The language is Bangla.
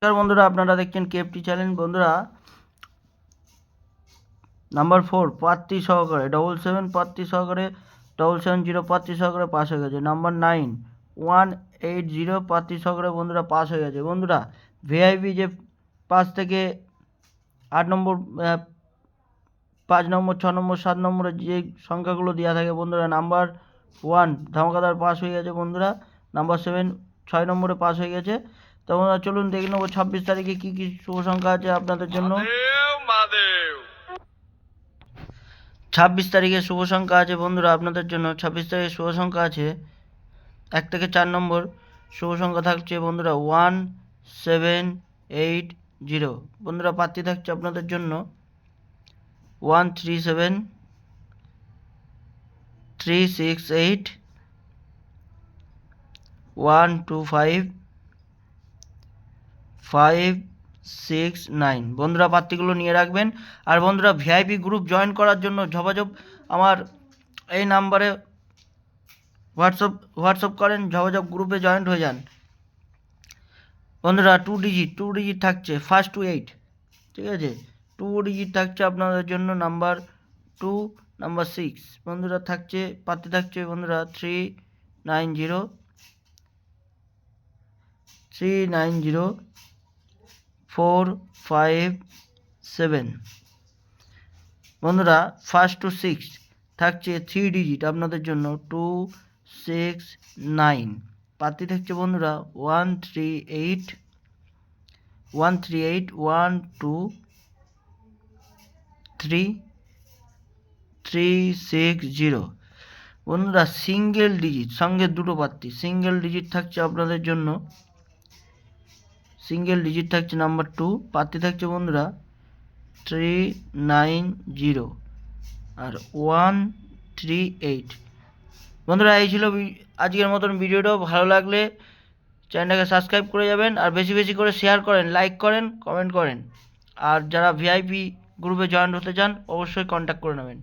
নমস্কার বন্ধুরা, আপনারা দেখছেন কেএফটি চ্যানেল। বন্ধুরা, নাম্বার 4 প্রার্থী সহকারে 77 প্রার্থী সহকারে 770 প্রার্থী সহকারে পাস হয়ে গেছে। নাম্বার 9 180 প্রার্থী সহকারে বন্ধুরা পাস হয়ে গেছে। বন্ধুরা, ভিআইপি যে 5 থেকে 8 নম্বর 5 নম্বর 6 নম্বর 7 নম্বরের যে সংখ্যাগুলো দেওয়া থাকে বন্ধুরা, নাম্বার 1 ধামাকাদার পাস হয়ে গেছে বন্ধুরা। নাম্বার 7 6 নম্বরে পাস হয়ে গেছে। তো বন্ধুরা, চলুন দেখে নেবো 26 তারিখে কী কী শুভ সংখ্যা আছে আপনাদের জন্য। 26 তারিখে শুভ সংখ্যা আছে বন্ধুরা আপনাদের জন্য। 26 তারিখে শুভ সংখ্যা আছে 1 থেকে 4 নম্বর শুভ সংখ্যা থাকছে বন্ধুরা 1780। বন্ধুরা, প্রার্থী থাকছে আপনাদের জন্য 137 368 125 569। বন্ধুরা, প্রার্থীগুলো নিয়ে রাখবেন। আর বন্ধুরা, ভিআইপি গ্রুপ জয়েন করার জন্য যোগাযোগ আমার এই নাম্বারে হোয়াটসঅ্যাপ করেন, যোগাযোগ গ্রুপে জয়েন্ট হয়ে যান। বন্ধুরা, 2 ডিজিট থাকছে ফার্স্ট টু 8, ঠিক আছে। 2 ডিজিট থাকছে আপনাদের জন্য নাম্বার 2 নাম্বার 6। বন্ধুরা থাকছে, প্রার্থী থাকছে বন্ধুরা 390 457। বন্ধুরা, ফার্স্ট টু 6 থাকছে 3 ডিজিট আপনাদের জন্য 269। প্রার্থী থাকছে বন্ধুরা 138 123 360। বন্ধুরা, সিঙ্গেল ডিজিট সঙ্গে দুটো প্রার্থী, সিঙ্গেল ডিজিট থাকছে আপনাদের জন্য, সিঙ্গেল ডিজিট থাকছে নাম্বার 2। প্রার্থী থাকছে বন্ধুরা 390 আর 138। বন্ধুরা, এই ছিল আজকের মতন ভিডিওটা। ভালো লাগলে চ্যানেলটাকে সাবস্ক্রাইব করে যাবেন, আর বেশি বেশি করে শেয়ার করেন, লাইক করেন, কমেন্ট করেন। আর যারা ভিআইপি গ্রুপে জয়েন হতে চান অবশ্যই কন্ট্যাক্ট করে নেবেন।